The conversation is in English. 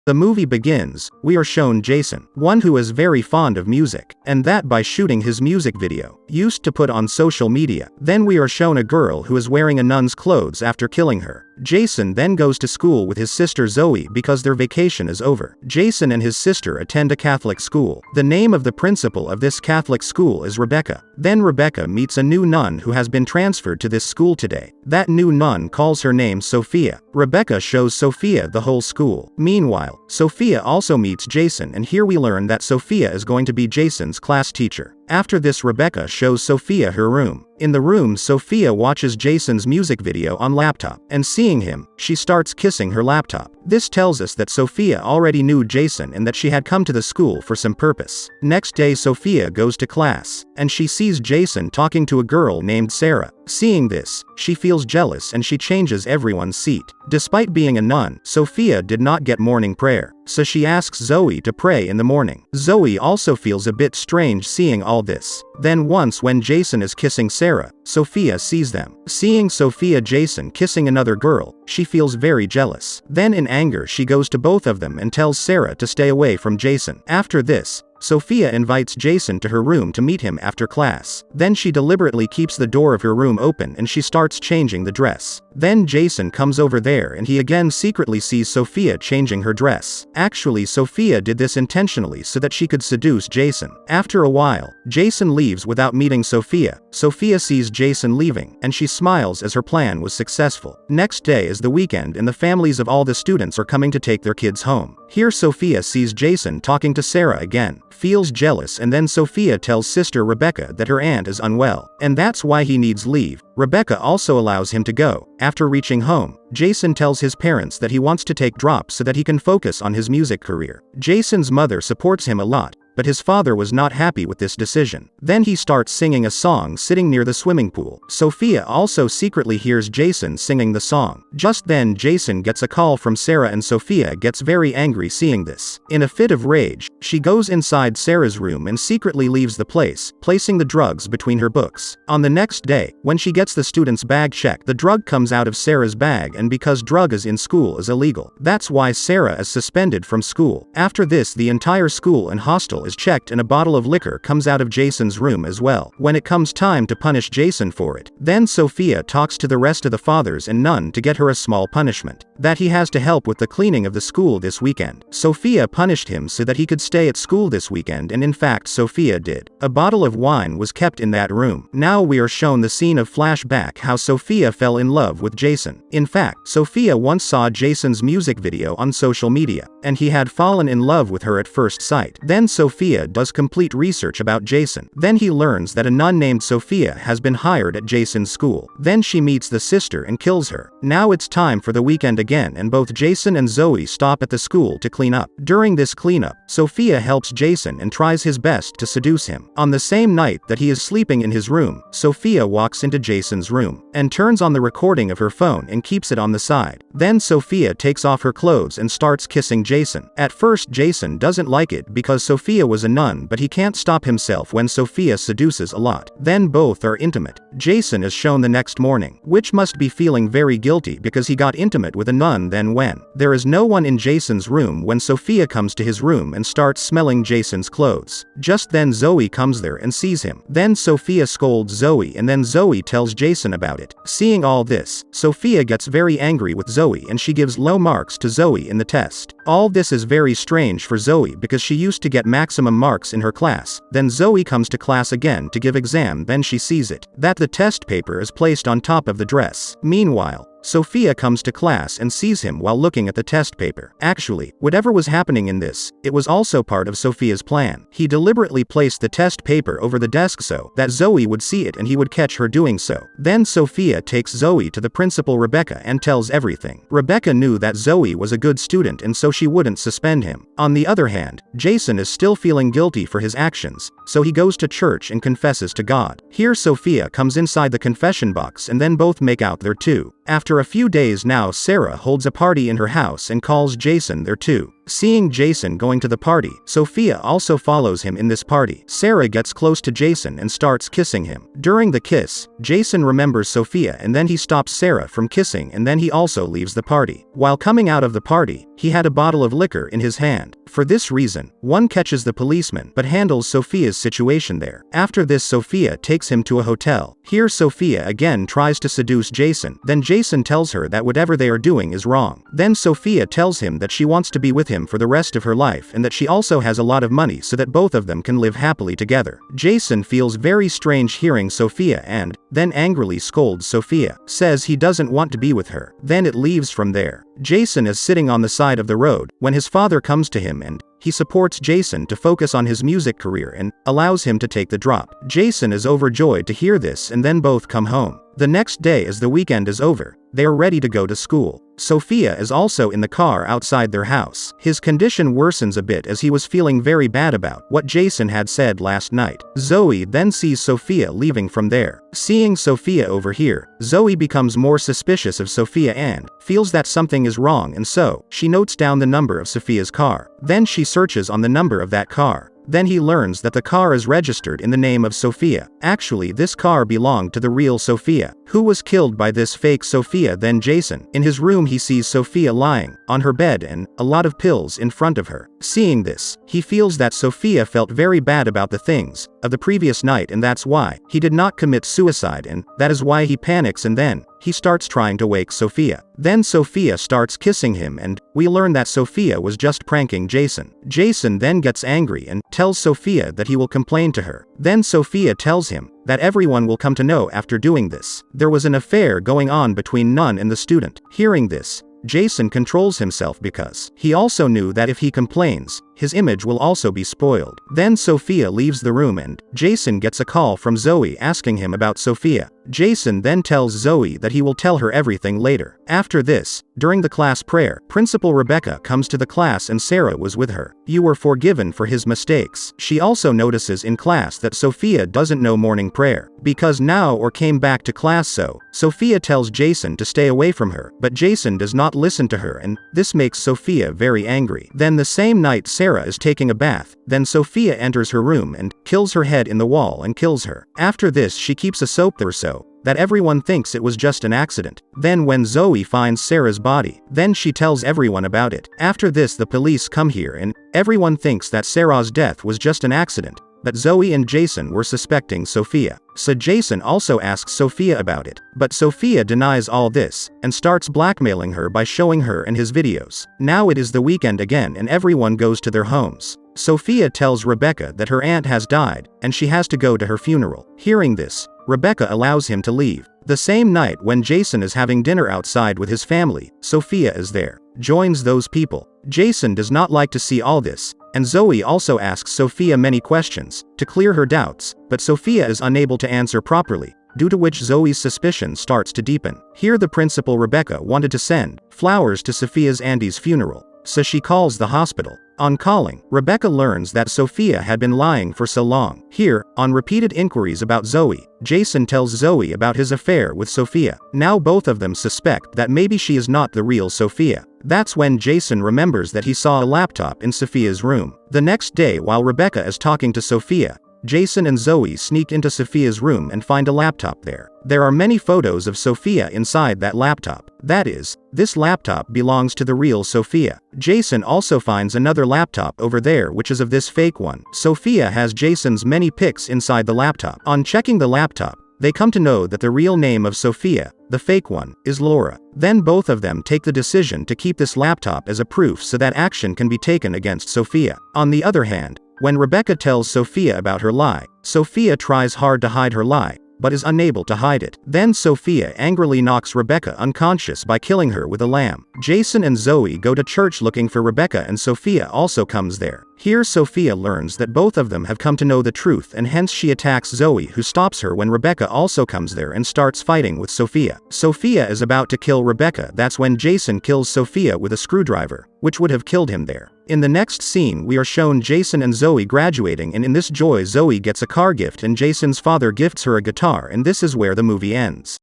The movie begins. We are shown Jason, one who is very fond of music, and that by shooting his music video, used to put on social media. Then we are shown a girl who is wearing a nun's clothes after killing her. Jason then goes to school with his sister Zoe because their vacation is over. Jason and his sister attend a Catholic school. The name of the principal of this Catholic school is Rebecca. Then Rebecca meets a new nun who has been transferred to this school today. That new nun calls her name Sophia. Rebecca shows Sophia the whole school. Meanwhile, Sophia also meets Jason, and here we learn that Sophia is going to be Jason's class teacher. After this, Rebecca shows Sophia her room. In the room, Sophia watches Jason's music video on laptop, and seeing him, she starts kissing her laptop. This tells us that Sophia already knew Jason and that she had come to the school for some purpose. Next day, Sophia goes to class, and she sees Jason talking to a girl named Sarah. Seeing this, she feels jealous and she changes everyone's seat. Despite being a nun, Sophia did not get morning prayer, so she asks Zoe to pray in the morning. Zoe also feels a bit strange seeing all this. Then once when Jason is kissing Sarah, Sophia sees them. Seeing Sophia Jason kissing another girl, she feels very jealous. Then in anger she goes to both of them and tells Sarah to stay away from Jason. After this, Sophia invites Jason to her room to meet him after class. Then she deliberately keeps the door of her room open and she starts changing the dress. Then Jason comes over there and he again secretly sees Sophia changing her dress. Actually, Sophia did this intentionally so that she could seduce Jason. After a while, Jason leaves without meeting Sophia. Sophia sees Jason leaving, and she smiles as her plan was successful. Next day is the weekend and the families of all the students are coming to take their kids home. Here Sophia sees Jason talking to Sarah again, feels jealous, and then Sophia tells sister Rebecca that her aunt is unwell, and that's why he needs leave. Rebecca also allows him to go. After reaching home, Jason tells his parents that he wants to take drops so that he can focus on his music career. Jason's mother supports him a lot, but his father was not happy with this decision. Then he starts singing a song sitting near the swimming pool. Sophia also secretly hears Jason singing the song. Just then Jason gets a call from Sarah and Sophia gets very angry seeing this. In a fit of rage, she goes inside Sarah's room and secretly leaves the place, placing the drugs between her books. On the next day, when she gets the student's bag checked, the drug comes out of Sarah's bag, and because drug is in school is illegal. That's why Sarah is suspended from school. After this, the entire school and hostel is checked and a bottle of liquor comes out of Jason's room as well. When it comes time to punish Jason for it, then Sophia talks to the rest of the fathers and nun to get her a small punishment, that he has to help with the cleaning of the school this weekend. Sophia punished him so that he could stay at school this weekend, and in fact Sophia did. A bottle of wine was kept in that room. Now we are shown the scene of flashback how Sophia fell in love with Jason. In fact, Sophia once saw Jason's music video on social media, and he had fallen in love with her at first sight. Then Sophia does complete research about Jason. Then he learns that a nun named Sophia has been hired at Jason's school. Then she meets the sister and kills her. Now it's time for the weekend again, and both Jason and Zoe stop at the school to clean up. During this cleanup, Sophia helps Jason and tries his best to seduce him. On the same night that he is sleeping in his room, Sophia walks into Jason's room and turns on the recording of her phone and keeps it on the side. Then Sophia takes off her clothes and starts kissing Jason. At first Jason doesn't like it because Sophia was a nun, but he can't stop himself when Sophia seduces a lot. Then both are intimate. Jason is shown the next morning, which must be feeling very guilty because he got intimate with a nun. Then when there is no one in Jason's room, when Sophia comes to his room and starts smelling Jason's clothes. Just then Zoe comes there and sees him. Then Sophia scolds Zoe, and then Zoe tells Jason about it. Seeing all this, Sophia gets very angry with Zoe and she gives low marks to Zoe in the test. All this is very strange for Zoe because she used to get maximum marks in her class. Then Zoe comes to class again to give exam. Then she sees it, that the test paper is placed on top of the dress. Meanwhile, Sophia comes to class and sees him while looking at the test paper. Actually, whatever was happening in this, it was also part of Sophia's plan. He deliberately placed the test paper over the desk so that Zoe would see it and he would catch her doing so. Then Sophia takes Zoe to the principal Rebecca and tells everything. Rebecca knew that Zoe was a good student and so she wouldn't suspend him. On the other hand, Jason is still feeling guilty for his actions, so he goes to church and confesses to God. Here Sophia comes inside the confession box and then both make out there too. After a few days now, Sarah holds a party in her house and calls Jason there too. Seeing Jason going to the party, Sophia also follows him in this party. Sarah gets close to Jason and starts kissing him. During the kiss, Jason remembers Sophia and then he stops Sarah from kissing and then he also leaves the party. While coming out of the party, he had a bottle of liquor in his hand. For this reason, one catches the policeman but handles Sophia's situation there. After this, Sophia takes him to a hotel. Here Sophia again tries to seduce Jason. Then Jason tells her that whatever they are doing is wrong. Then Sophia tells him that she wants to be with him for the rest of her life and that she also has a lot of money so that both of them can live happily together. Jason feels very strange hearing Sophia and then angrily scolds Sophia, says he doesn't want to be with her. Then it leaves from there. Jason is sitting on the side of the road when his father comes to him and he supports Jason to focus on his music career and allows him to take the drop. Jason is overjoyed to hear this and then both come home. The next day, as the weekend is over, they are ready to go to school. Sophia is also in the car outside their house. His condition worsens a bit as he was feeling very bad about what Jason had said last night. Zoe then sees Sophia leaving from there. Seeing Sophia over here, Zoe becomes more suspicious of Sophia and feels that something is wrong, and so she notes down the number of Sophia's car. Then she searches on the number of that car. Then he learns that the car is registered in the name of Sophia. Actually, this car belonged to the real Sophia, who was killed by this fake Sophia. Then Jason, in his room, he sees Sophia lying on her bed and a lot of pills in front of her. Seeing this, he feels that Sophia felt very bad about the things of the previous night and that's why he did not commit suicide, and that is why he panics and then he starts trying to wake Sophia. Then Sophia starts kissing him and we learn that Sophia was just pranking Jason. Jason then gets angry and tells Sophia that he will complain to her. Then Sophia tells him that everyone will come to know after doing this. There was an affair going on between Nun and the student. Hearing this, Jason controls himself because he also knew that if he complains, his image will also be spoiled. Then Sophia leaves the room and Jason gets a call from Zoe asking him about Sophia. Jason then tells Zoe that he will tell her everything later. After this, during the class prayer, Principal Rebecca comes to the class and Sarah was with her. You were forgiven for his mistakes. She also notices in class that Sophia doesn't know morning prayer because now or came back to class, so Sophia tells Jason to stay away from her, but Jason does not listen to her and this makes Sophia very angry. Then the same night, Sarah is taking a bath. Then Sophia enters her room and kills her head in the wall and kills her. After this, she keeps a soap there so that everyone thinks it was just an accident. Then when Zoe finds Sarah's body, then she tells everyone about it. After this, the police come here and everyone thinks that Sarah's death was just an accident, but Zoe and Jason were suspecting Sophia. So Jason also asks Sophia about it, but Sophia denies all this and starts blackmailing her by showing her and his videos. Now it is the weekend again and everyone goes to their homes. Sophia tells Rebecca that her aunt has died and she has to go to her funeral. Hearing this, Rebecca allows him to leave. The same night when Jason is having dinner outside with his family, Sophia is there, joins those people. Jason does not like to see all this, and Zoe also asks Sophia many questions to clear her doubts, but Sophia is unable to answer properly, due to which Zoe's suspicion starts to deepen. Here the principal Rebecca wanted to send flowers to Sophia's auntie's funeral, so she calls the hospital. On calling, Rebecca learns that Sophia had been lying for so long. Here, on repeated inquiries about Zoe, Jason tells Zoe about his affair with Sophia. Now both of them suspect that maybe she is not the real Sophia. That's when Jason remembers that he saw a laptop in Sophia's room. The next day, while Rebecca is talking to Sophia, Jason and Zoe sneak into Sophia's room and find a laptop there. There are many photos of Sophia inside that laptop. That is, this laptop belongs to the real Sophia. Jason also finds another laptop over there which is of this fake one. Sophia has Jason's many pics inside the laptop. On checking the laptop, they come to know that the real name of Sophia, the fake one, is Laura. Then both of them take the decision to keep this laptop as a proof so that action can be taken against Sophia. On the other hand, when Rebecca tells Sophia about her lie, Sophia tries hard to hide her lie, but is unable to hide it. Then Sophia angrily knocks Rebecca unconscious by killing her with a lamb. Jason and Zoe go to church looking for Rebecca and Sophia also comes there. Here Sophia learns that both of them have come to know the truth and hence she attacks Zoe, who stops her when Rebecca also comes there and starts fighting with Sophia. Sophia is about to kill Rebecca. That's when Jason kills Sophia with a screwdriver, which would have killed him there. In the next scene we are shown Jason and Zoe graduating, and in this joy Zoe gets a car gift and Jason's father gifts her a guitar, and this is where the movie ends.